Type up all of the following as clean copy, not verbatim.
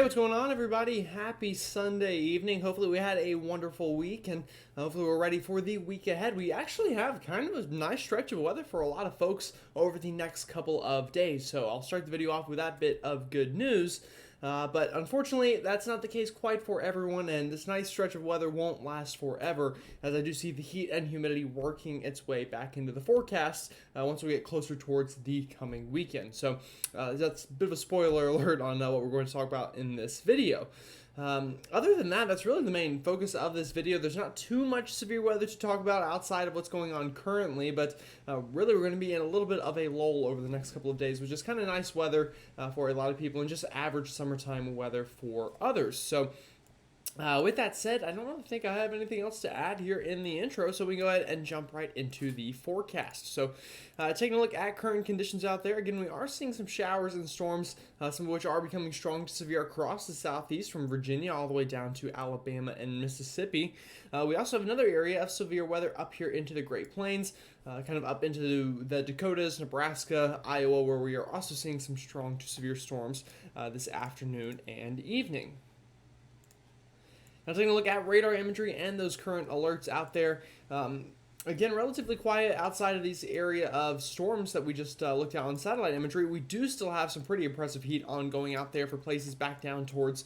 Hey, what's going on, everybody? Happy Sunday evening. Hopefully, we had a wonderful week, and hopefully, we're ready for the week ahead. We actually have kind of a nice stretch of weather for a lot of folks over the next couple of days. So, I'll start the video off with that bit of good news. But unfortunately, that's not the case quite for everyone, and this nice stretch of weather won't last forever, as I do see the heat and humidity working its way back into the forecast once we get closer towards the coming weekend. So that's a bit of a spoiler alert on what we're going to talk about in this video. Other than that, that's really the main focus of this video. There's not too much severe weather to talk about outside of what's going on currently, but really we're going to be in a little bit of a lull over the next couple of days, which is kind of nice weather for a lot of people and just average summertime weather for others. So with that said, I don't really think I have anything else to add here in the intro, so we can go ahead and jump right into the forecast. So taking a look at current conditions out there, again, we are seeing some showers and storms, some of which are becoming strong to severe across the southeast from Virginia all the way down to Alabama and Mississippi. We also have another area of severe weather up here into the Great Plains, kind of up into the Dakotas, Nebraska, Iowa, where we are also seeing some strong to severe storms this afternoon and evening. Now taking a look at radar imagery and those current alerts out there. Again, relatively quiet outside of these area of storms that we just looked at on satellite imagery. We do still have some pretty impressive heat ongoing out there for places back down towards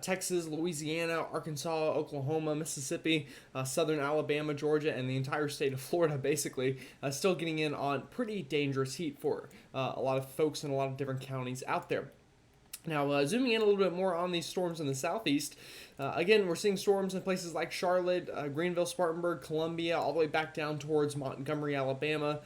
Texas, Louisiana, Arkansas, Oklahoma, Mississippi, southern Alabama, Georgia, and the entire state of Florida, basically, still getting in on pretty dangerous heat for a lot of folks in a lot of different counties out there. Now, zooming in a little bit more on these storms in the southeast, again, we're seeing storms in places like Charlotte, Greenville, Spartanburg, Columbia, all the way back down towards Montgomery, Alabama,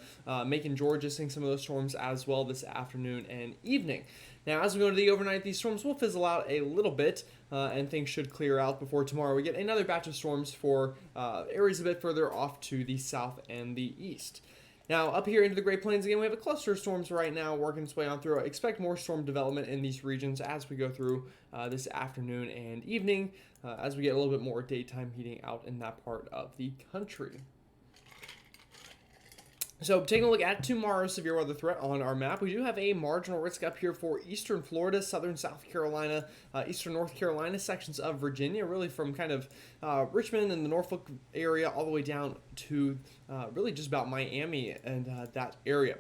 Macon, Georgia, seeing some of those storms as well this afternoon and evening. Now, as we go to the overnight, these storms will fizzle out a little bit, and things should clear out before tomorrow. We get another batch of storms for areas a bit further off to the south and the east. Now, up here into the Great Plains, again, we have a cluster of storms right now working its way on through. I expect more storm development in these regions as we go through this afternoon and evening, as we get a little bit more daytime heating out in that part of the country. So taking a look at tomorrow's severe weather threat on our map, we do have a marginal risk up here for eastern Florida, southern South Carolina, eastern North Carolina, sections of Virginia, really from kind of Richmond and the Norfolk area all the way down to really just about Miami and that area.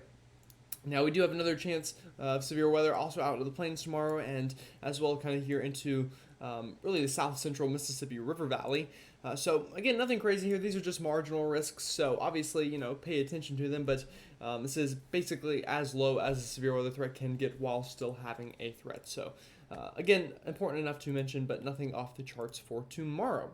Now, we do have another chance of severe weather also out of the plains tomorrow, and as well kind of here into really the south central Mississippi River Valley. So, again, nothing crazy here. These are just marginal risks, so obviously, pay attention to them, but this is basically as low as a severe weather threat can get while still having a threat. So, again, important enough to mention, but nothing off the charts for tomorrow.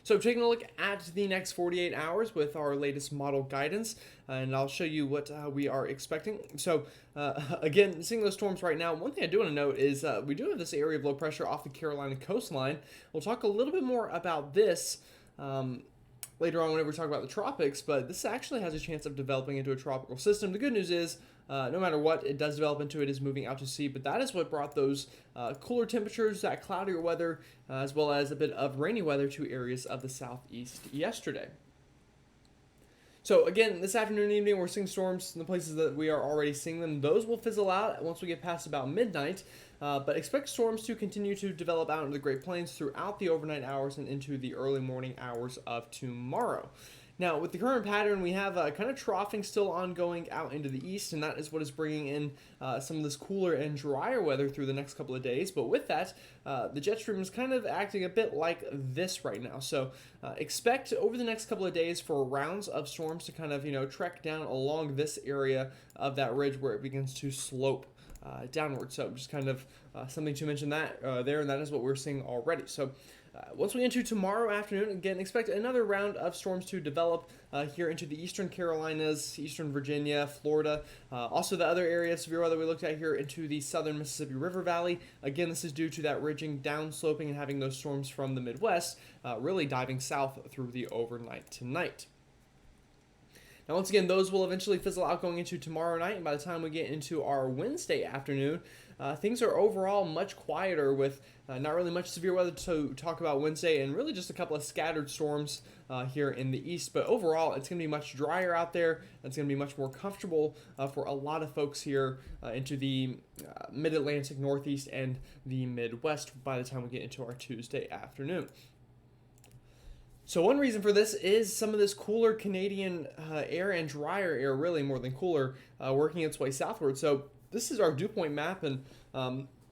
So taking a look at the next 48 hours with our latest model guidance, and I'll show you what we are expecting. So again, seeing those storms right now, one thing I do want to note is we do have this area of low pressure off the Carolina coastline. We'll talk a little bit more about this later on whenever we talk about the tropics, but this actually has a chance of developing into a tropical system. The good news is, no matter what it does develop into, it is moving out to sea, but that is what brought those cooler temperatures, that cloudier weather, as well as a bit of rainy weather to areas of the southeast yesterday. So again, this afternoon and evening, we're seeing storms in the places that we are already seeing them. Those will fizzle out once we get past about midnight, but expect storms to continue to develop out into the Great Plains throughout the overnight hours and into the early morning hours of tomorrow. Now, with the current pattern, we have kind of troughing still ongoing out into the east, and that is what is bringing in some of this cooler and drier weather through the next couple of days. But with that, the jet stream is kind of acting a bit like this right now. So expect over the next couple of days for rounds of storms to kind of, trek down along this area of that ridge where it begins to slope downward. So just kind of something to mention that there, and that is what we're seeing already. So once we get into tomorrow afternoon, again, expect another round of storms to develop here into the eastern Carolinas, eastern Virginia, Florida. Also, the other area of severe weather we looked at here into the southern Mississippi River Valley. Again, this is due to that ridging, downsloping, and having those storms from the Midwest really diving south through the overnight tonight. Now, once again, those will eventually fizzle out going into tomorrow night, and by the time we get into our Wednesday afternoon, things are overall much quieter with not really much severe weather to talk about Wednesday, and really just a couple of scattered storms here in the east. But overall, it's going to be much drier out there. It's going to be much more comfortable for a lot of folks here into the mid-Atlantic, Northeast, and the Midwest by the time we get into our Tuesday afternoon. So one reason for this is some of this cooler Canadian air and drier air, really more than cooler, working its way southward. So this is our dew point map, and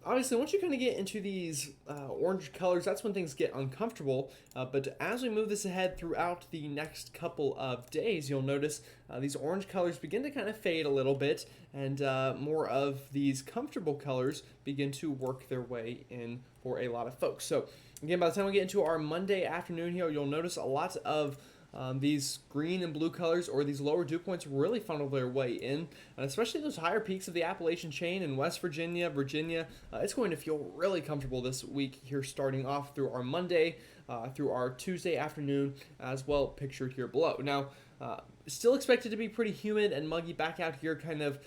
obviously once you kind of get into these orange colors, that's when things get uncomfortable. But as we move this ahead throughout the next couple of days, you'll notice these orange colors begin to kind of fade a little bit, and more of these comfortable colors begin to work their way in for a lot of folks. So again, by the time we get into our Monday afternoon here, you'll notice a lot of these green and blue colors, or these lower dew points, really funnel their way in, and especially those higher peaks of the Appalachian chain in West Virginia, it's going to feel really comfortable this week here, starting off through our Monday, through our Tuesday afternoon, as well pictured here below. Now, still expected to be pretty humid and muggy back out here, kind of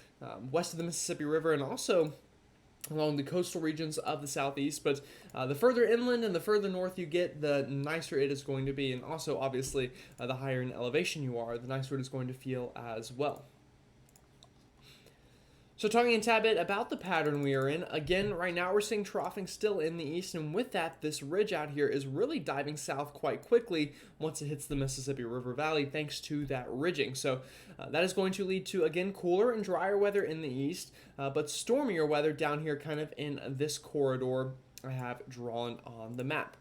west of the Mississippi River, and also along the coastal regions of the southeast, but the further inland and the further north you get, the nicer it is going to be, and also obviously the higher in elevation you are, the nicer it is going to feel as well. So talking a tad bit about the pattern we are in, again, right now we're seeing troughing still in the east, and with that, this ridge out here is really diving south quite quickly once it hits the Mississippi River Valley, thanks to that ridging. So that is going to lead to, again, cooler and drier weather in the east, but stormier weather down here kind of in this corridor I have drawn on the map.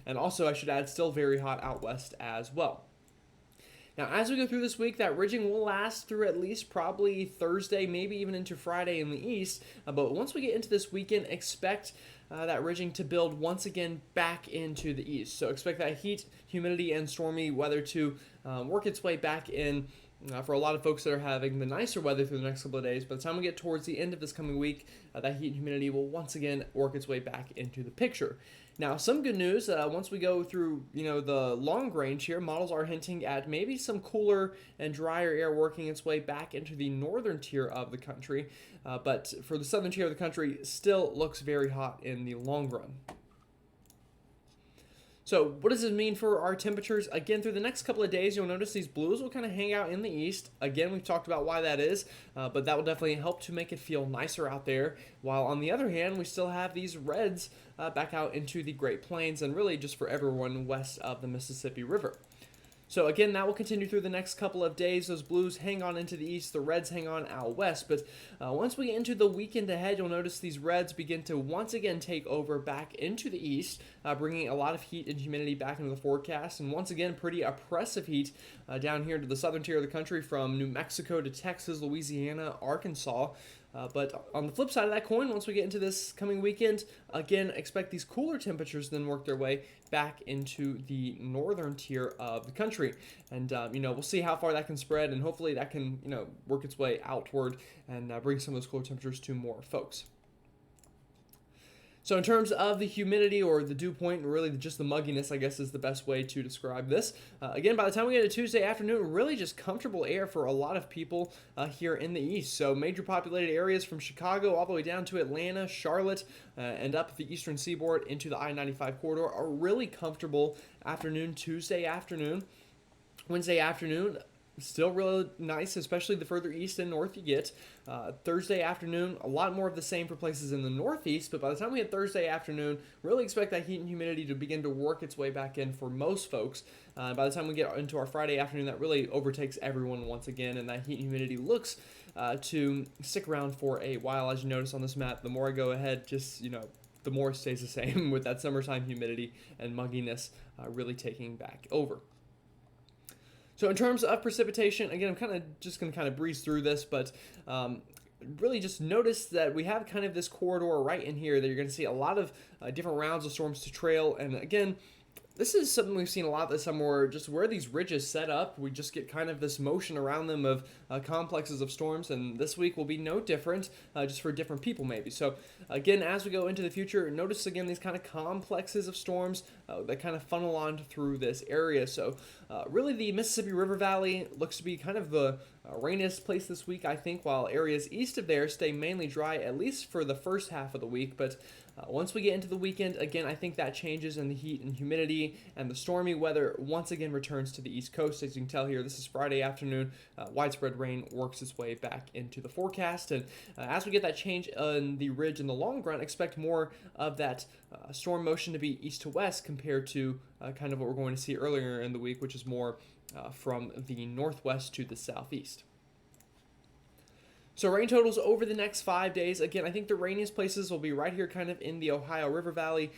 And also, I should add, still very hot out west as well. Now, as we go through this week, that ridging will last through at least probably Thursday, maybe even into Friday in the east. But once we get into this weekend, expect that ridging to build once again back into the east. So expect that heat, humidity, and stormy weather to work its way back in for a lot of folks that are having the nicer weather through the next couple of days. By the time we get towards the end of this coming week, that heat and humidity will once again work its way back into the picture. Now, some good news, once we go through, the long range here, models are hinting at maybe some cooler and drier air working its way back into the northern tier of the country. But for the southern tier of the country, still looks very hot in the long run. So what does this mean for our temperatures? Again, through the next couple of days, you'll notice these blues will kind of hang out in the east. Again, we've talked about why that is, but that will definitely help to make it feel nicer out there. While on the other hand, we still have these reds back out into the Great Plains, and really just for everyone west of the Mississippi River. So again, that will continue through the next couple of days. Those blues hang on into the east, the reds hang on out west. But once we get into the weekend ahead, you'll notice these reds begin to once again take over back into the east, bringing a lot of heat and humidity back into the forecast. And once again, pretty oppressive heat down here to the southern tier of the country, from New Mexico to Texas, Louisiana, Arkansas. But on the flip side of that coin, once we get into this coming weekend, again, expect these cooler temperatures then work their way back into the northern tier of the country. And, we'll see how far that can spread, and hopefully that can, work its way outward and bring some of those cooler temperatures to more folks. So in terms of the humidity, or the dew point, and really just the mugginess, I guess is the best way to describe this. Again, by the time we get to Tuesday afternoon, really just comfortable air for a lot of people here in the east. So major populated areas from Chicago all the way down to Atlanta, Charlotte, and up the eastern seaboard into the I-95 corridor are really comfortable afternoon, Tuesday afternoon. Wednesday afternoon, still really nice, especially the further east and north you get. Thursday afternoon, a lot more of the same for places in the northeast, but by the time we hit Thursday afternoon, really expect that heat and humidity to begin to work its way back in for most folks. By the time we get into our Friday afternoon, that really overtakes everyone once again, and that heat and humidity looks to stick around for a while. As you notice on this map, the more I go ahead, just, the more it stays the same with that summertime humidity and mugginess really taking back over. So in terms of precipitation, again, I'm kind of just going to breeze through this, but really just notice that we have kind of this corridor right in here that you're going to see a lot of different rounds of storms to trail. And again, this is something we've seen a lot this summer, where just where these ridges set up, we just get kind of this motion around them of complexes of storms, and this week will be no different, just for different people maybe. So again, as we go into the future, notice again these kind of complexes of storms that kind of funnel on through this area. So really the Mississippi River Valley looks to be kind of the rainiest place this week, I think, while areas east of there stay mainly dry, at least for the first half of the week. But once we get into the weekend, again, I think that changes, and the heat and humidity and the stormy weather once again returns to the East Coast. As you can tell here, this is Friday afternoon. Widespread rain works its way back into the forecast. And as we get that change in the ridge in the long run, expect more of that storm motion to be east to west compared to kind of what we're going to see earlier in the week, which is more from the northwest to the southeast. So rain totals over the next 5 days. Again, I think the rainiest places will be right here kind of in the Ohio River Valley,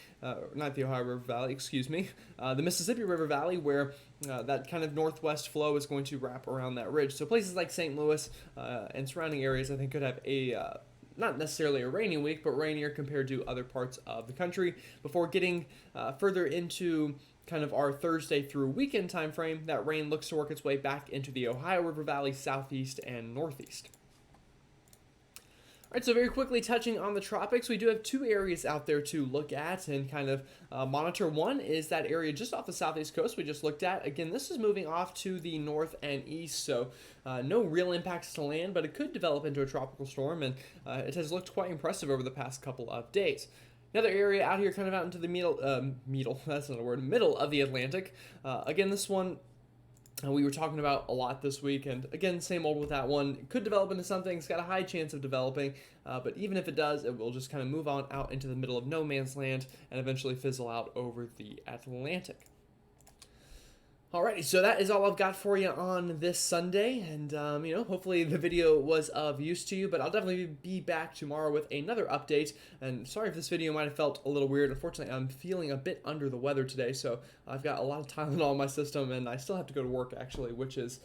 not the Ohio River Valley, excuse me, the Mississippi River Valley, where that kind of northwest flow is going to wrap around that ridge. So places like St. Louis and surrounding areas, I think, could have a not necessarily a rainy week, but rainier compared to other parts of the country. Before getting further into kind of our Thursday through weekend time frame, that rain looks to work its way back into the Ohio River Valley, southeast and northeast. All right, so very quickly touching on the tropics, we do have two areas out there to look at and kind of monitor. One is that area just off the southeast coast we just looked at. Again, this is moving off to the north and east, so no real impacts to land, but it could develop into a tropical storm, and it has looked quite impressive over the past couple of days. Another area out here, kind of out into the middle of the Atlantic. Again, this one we were talking about a lot this week, and again, same old with that one. It could develop into something. It's got a high chance of developing, but even if it does, it will just kind of move on out into the middle of no man's land and eventually fizzle out over the Atlantic. Alrighty, so that is all I've got for you on this Sunday, and hopefully the video was of use to you, but I'll definitely be back tomorrow with another update. And sorry if this video might have felt a little weird. Unfortunately, I'm feeling a bit under the weather today, so I've got a lot of Tylenol in my system, and I still have to go to work, actually, which is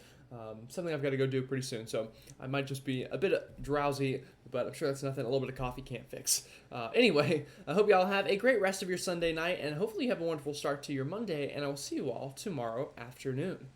something I've got to go do pretty soon. So I might just be a bit drowsy, but I'm sure that's nothing a little bit of coffee can't fix. Anyway, I hope y'all have a great rest of your Sunday night, and hopefully you have a wonderful start to your Monday, and I will see you all tomorrow afternoon.